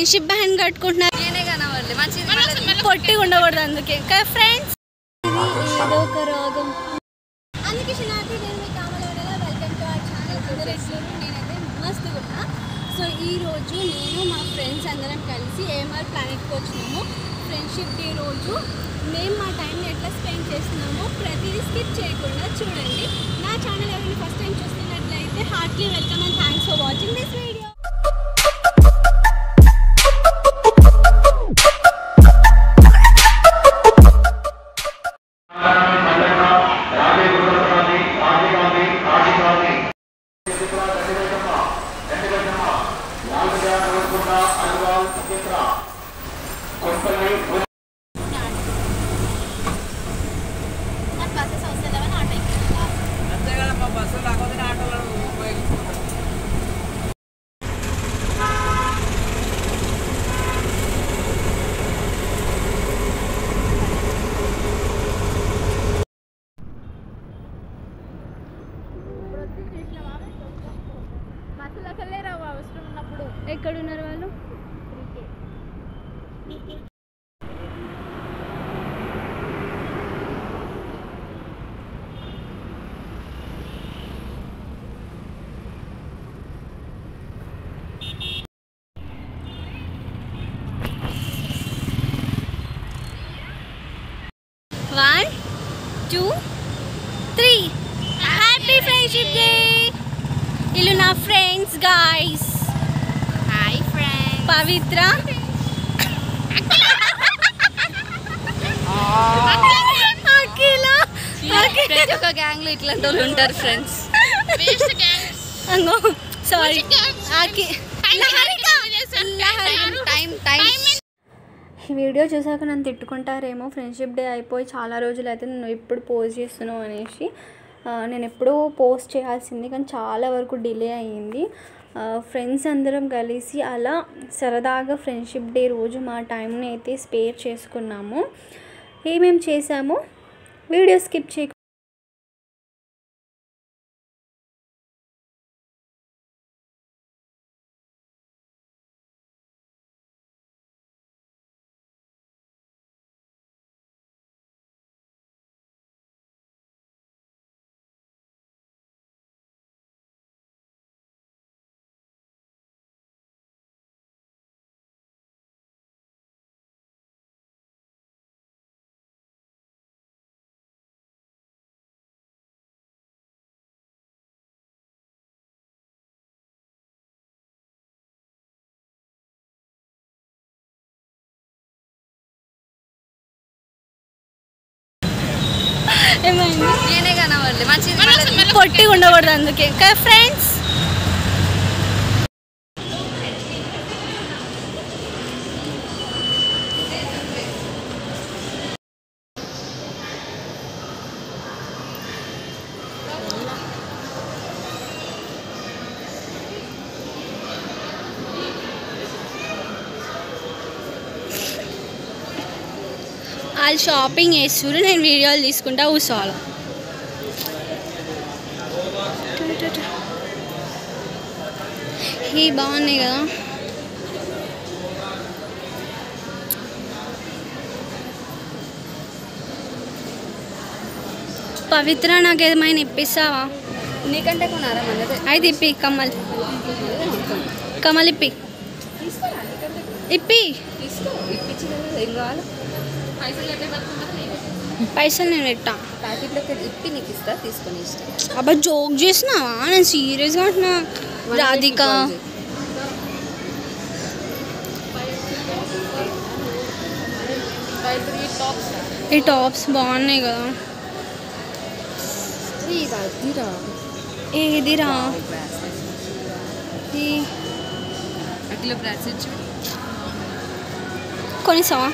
Friendship band కట్టుకుంటున్నారు. నేనే కనవాలి మంచిది పొట్టి ఉండకూడదు అందుకే కదా ఫ్రెండ్స్. ఇది ఏదో ఒక రాగం. అందుకే శనార్థి నేను మీ కామలవడలా వెల్కమ్ టు అవర్ ఛానల్. అందరూ నేనైతే మస్తుగా ఉన్నా. సో ఈరోజు నేను మా ఫ్రెండ్స్ అందరం కలిసి ఏఎంఆర్ ప్లానెట్కి వచ్చినాము. ఫ్రెండ్షిప్ డే రోజు మేము మా టైంని ఎట్లా స్పెండ్ చేస్తున్నామో ప్రతిదీ స్కిప్ చేయకుండా చూడండి. నా ఛానల్ ఎవరైనా ఫస్ట్ టైం చూస్తున్నట్లయితే heartly welcome and thanks for watching this video. ఎక్కడున్నారు వాళ్ళు? One, two, three. Happy Friendship Day! Ilu na friends, guys. Hi friends. Pavitra. Akila. Friends oka gang lo itlanti vallu untaru friends. Best gang. Ango. Sorry. Aki. Time. ఈ video చూసాక నన్ను తిట్టుకుంటారేమో, friendship day అయిపోయి చాలా రోజులు అయితే నేను ఎప్పుడు post చేస్తున్నావు అనేసి. నేను ఎప్పుడూ పోస్ట్ చేయాల్సింది కానీ చాలా వరకు డిలే అయ్యింది. ఫ్రెండ్స్ అందరం కలిసి అలా సరదాగా ఫ్రెండ్షిప్ డే రోజు మా టైంని అయితే స్పేర్ చేసుకున్నాము. ఏమేమి చేసామో వీడియో స్కిప్ చేయకుండా నేనే కనవాలి మంచిది పొట్టి ఉండకూడదు అందుకే కదా ఫ్రెండ్స్. వాళ్ళు షాపింగ్ చేస్తున్నారు, నేను వీడియోలు తీసుకుంటా కూర్చోవాలి. ఇవి బాగున్నాయి కదా. పవిత్ర నాకు ఏమైనా ఇప్పిస్తావా? నీకంటే కొనారా మన అయితే ఇప్పి. కమల్ ఇప్పి ఏం కావాలి? పైసలు నేను పెట్టా ప్యాకెట్లోకి ఇప్పి నీకు ఇస్తా, తీసుకొని ఇస్తా. అబ్బా జోక్ చేసినావా? నేను సీరియస్గా అంటున్నా. రాధిక ఈ టాప్స్ బాగున్నాయి కదా. ఏదిరా కొనిస్తావా?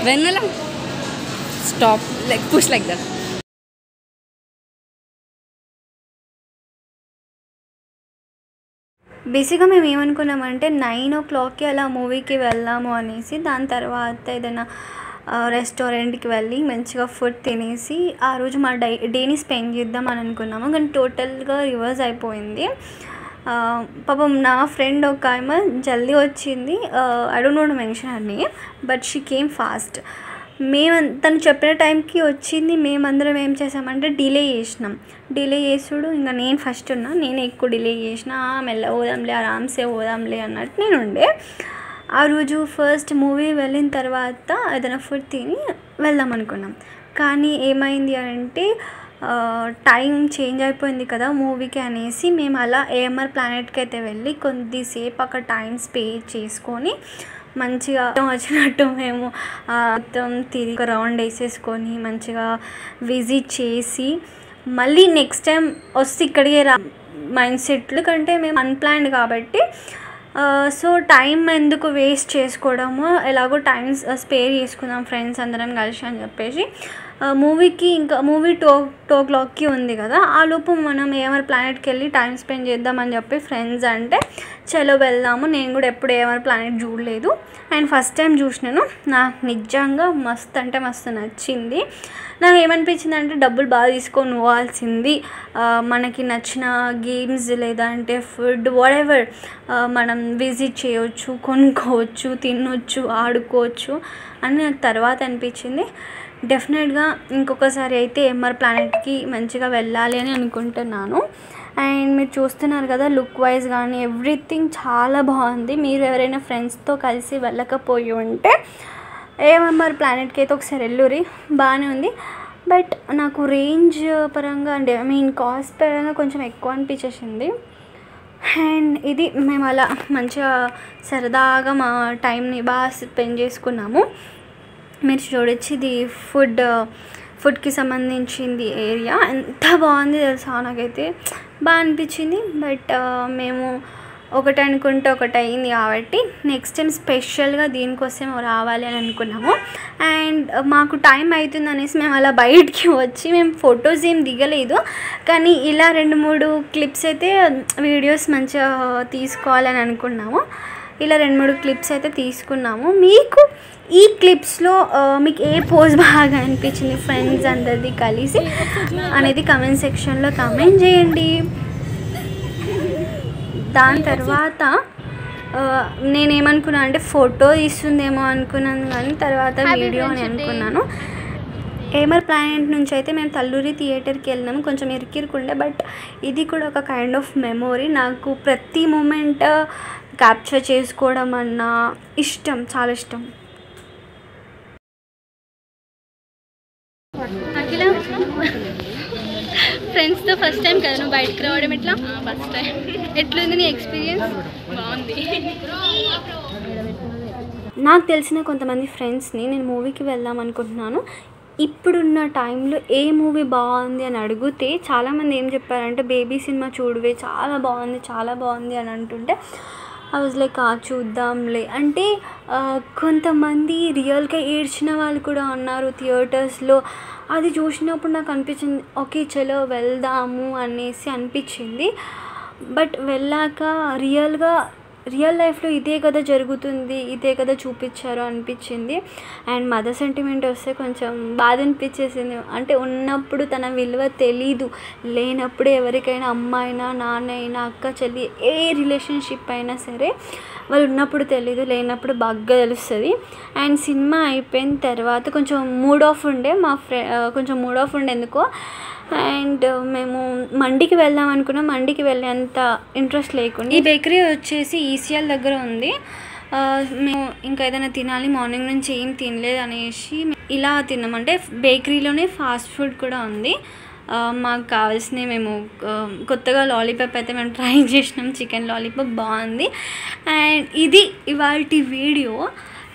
Vanilla, stop, like push like that. బేసిక్గా మేము ఏమనుకున్నామంటే 9 o'clockకి అలా మూవీకి వెళ్దాము అనేసి, దాని తర్వాత ఏదైనా రెస్టారెంట్కి వెళ్ళి మంచిగా ఫుడ్ తినేసి ఆ రోజు మా డేని స్పెండ్ చేద్దాం అని అనుకున్నాము. కానీ టోటల్గా రివర్స్ అయిపోయింది. పాపం నా ఫ్రెండ్ ఒక ఆమె జల్దీ వచ్చింది. I don't want to mention her name, but she came fast. తను చెప్పిన టైంకి వచ్చింది. మేమందరం ఏం చేసామంటే డిలే చేసుడు. ఇంకా నేను ఫస్ట్ ఉన్నా, నేను ఎక్కువ డిలే చేసిన. మెల్ల పోదాంలే, ఆరామ్సే పోదాంలే అన్నట్టు నేను ఉండే. ఆ రోజు ఫస్ట్ మూవీ వెళ్ళిన తర్వాత ఏదైనా ఫుడ్ తిని వెళ్దాం అనుకున్నాం. కానీ ఏమైంది అంటే టైం చేంజ్ అయిపోయింది కదా మూవీకి అనేసి మేము అలా ఏఎంఆర్ ప్లానెట్కి అయితే వెళ్ళి కొద్దిసేపు అక్కడ టైం స్పెండ్ చేసుకొని మంచిగా వచ్చినట్టు మేము మొత్తం తిరిగి రౌండ్ వేసేసుకొని మంచిగా విజిట్ చేసి మళ్ళీ నెక్స్ట్ టైం వస్తే ఇక్కడికే మైండ్ సెట్లు కంటే మేము అన్ప్లాన్డ్ కాబట్టి సో టైం ఎందుకు వేస్ట్ చేసుకోవడము, ఎలాగో టైం స్పేర్ చేసుకుందాం ఫ్రెండ్స్ అందరం కలిసి అని చెప్పేసి మూవీకి ఇంకా మూవీ 2 o'clockకి ఉంది కదా, ఆ లోపు మనం ఏఎంఆర్ ప్లానెట్కి వెళ్ళి టైం స్పెండ్ చేద్దామని చెప్పి ఫ్రెండ్స్ అంటే చలో వెళ్దాము. నేను కూడా ఎప్పుడు ఏఎంఆర్ ప్లానెట్ చూడలేదు అండ్ ఫస్ట్ టైం చూసినాను. నాకు నిజంగా మస్తు అంటే మస్తు నచ్చింది. నాకు ఏమనిపించింది అంటే డబ్బులు బాగా తీసుకొని పోవాల్సింది, మనకి నచ్చిన గేమ్స్ లేదంటే ఫుడ్ వాటెవర్ మనం విజిట్ చేయవచ్చు, కొనుక్కోవచ్చు, తినొచ్చు, ఆడుకోవచ్చు అని నాకు తర్వాత అనిపించింది. డెఫినెట్గా ఇంకొకసారి అయితే ఏఎంఆర్ ప్లానెట్కి మంచిగా వెళ్ళాలి అని అనుకుంటున్నాను. అండ్ మీరు చూస్తున్నారు కదా లుక్ వైజ్ కానీ ఎవ్రీథింగ్ చాలా బాగుంది. మీరు ఎవరైనా ఫ్రెండ్స్తో కలిసి వెళ్ళకపోయి ఉంటే ఏఎంఆర్ ప్లానెట్కి అయితే ఒకసారి వెళ్ళురి, బాగానే ఉంది. బట్ నాకు రేంజ్ పరంగా అంటే కాస్ట్ పరంగా కొంచెం ఎక్కువ అనిపించేసింది. అండ్ ఇది మేము అలా మంచిగా సరదాగా మా టైంని బాగా స్పెండ్ చేసుకున్నాము. మీరు చూడొచ్చు ఇది ఫుడ్కి సంబంధించింది ఏరియా, ఎంత బాగుంది తెలుసా, నాకైతే బాగా అనిపించింది. బట్ మేము ఒకటి అనుకుంటే ఒకటి అయింది కాబట్టి నెక్స్ట్ టైం స్పెషల్గా దీనికోసం రావాలి అని అనుకున్నాము. అండ్ మాకు టైం అవుతుంది అనేసి మేము అలా బయటికి వచ్చి మేము ఫొటోస్ ఏం దిగలేదు, కానీ ఇలా 2-3 క్లిప్స్ అయితే వీడియోస్ మంచిగా తీసుకోవాలని అనుకున్నాము. ఇలా 2-3 క్లిప్స్ అయితే తీసుకున్నాము. మీకు ఈ క్లిప్స్లో మీకు ఏ పోజ్ బాగా అనిపించింది ఫ్రెండ్స్ అందరిది కలిసి అనేది కమెంట్ సెక్షన్లో కమెంట్ చేయండి. దాని తర్వాత నేనేమనుకున్నాను అంటే ఫోటో తీస్తుందేమో అనుకున్నాను, కానీ తర్వాత వీడియో అని అనుకున్నాను. ఏఎంఆర్ ప్లానెట్ నుంచి అయితే మేము తల్లూరి థియేటర్కి వెళ్ళినాము. కొంచెం ఇరుకిరుకుండే, బట్ ఇది కూడా ఒక కైండ్ ఆఫ్ మెమొరీ. నాకు ప్రతి మూమెంట్ క్యాప్చర్ చేసుకోవడం అన్నా ఇష్టం, చాలా ఇష్టం. అఖిల ఫ్రెండ్స్తో ఫస్ట్ టైం కదా నువ్వు బయటకు రావడం, ఎట్లా ఫస్ట్ టైం ఎట్లుంది నీ ఎక్స్పీరియన్స్? బాగుంది. నాకు తెలిసిన కొంతమంది ఫ్రెండ్స్ని నేను మూవీకి వెళ్దాం అనుకుంటున్నాను, ఇప్పుడున్న టైంలో ఏ మూవీ బాగుంది అని అడిగితే చాలామంది ఏం చెప్పారంటే బేబీ సినిమా చూడవే, చాలా బాగుంది అని అంటుంటే ఐ వాజ్ లైక్ చూద్దాంలే అంటే కొంతమంది రియల్గా ఏడ్చిన వాళ్ళు కూడా ఉన్నారు థియేటర్స్లో. అది చూసినప్పుడు నాకు అనిపించింది ఓకే చలో వెళ్దాము అనేసి అనిపించింది. బట్ వెళ్ళాక రియల్ లైఫ్లో ఇదే కదా జరుగుతుంది, ఇదే కదా చూపించారు అనిపించింది. అండ్ మదర్ సెంటిమెంట్ వస్తే కొంచెం బాధ అనిపించేసింది. అంటే ఉన్నప్పుడు తన విలువ తెలీదు, లేనప్పుడు ఎవరికైనా అమ్మ అయినా నాన్న అయినా అక్క చెల్లి ఏ రిలేషన్షిప్ అయినా సరే వాళ్ళు ఉన్నప్పుడు తెలీదు, లేనప్పుడు బాగా తెలుస్తుంది. అండ్ సినిమా అయిపోయిన తర్వాత కొంచెం మూడ్ ఆఫ్ ఉండే కొంచెం మూడ్ ఆఫ్ ఉండే ఎందుకో. అండ్ మేము మండికి వెళ్దాం అనుకున్నాం, మండికి వెళ్ళేంత ఇంట్రెస్ట్ లేకుండా. ఈ బేకరీ వచ్చేసి ఈసీఎల్ దగ్గర ఉంది. మేము ఇంకా ఏదైనా తినాలి, మార్నింగ్ నుంచి ఏం తినలేదు అనేసి ఇలా తిన్నాం. అంటే బేకరీలోనే ఫాస్ట్ ఫుడ్ కూడా ఉంది. మాకు కావాల్సినవి మేము కొత్తగా లాలీపాప్ అయితే మేము ట్రై చేసినాం. చికెన్ లాలీపాప్ బాగుంది. అండ్ ఇది ఇవాల్టి వీడియో.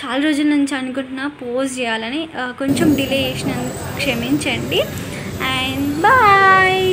చాలా రోజుల నుంచి అనుకుంటున్నా పోస్ట్ చేయాలని, కొంచెం డిలే చేసినందుకు క్షమించండి. And bye.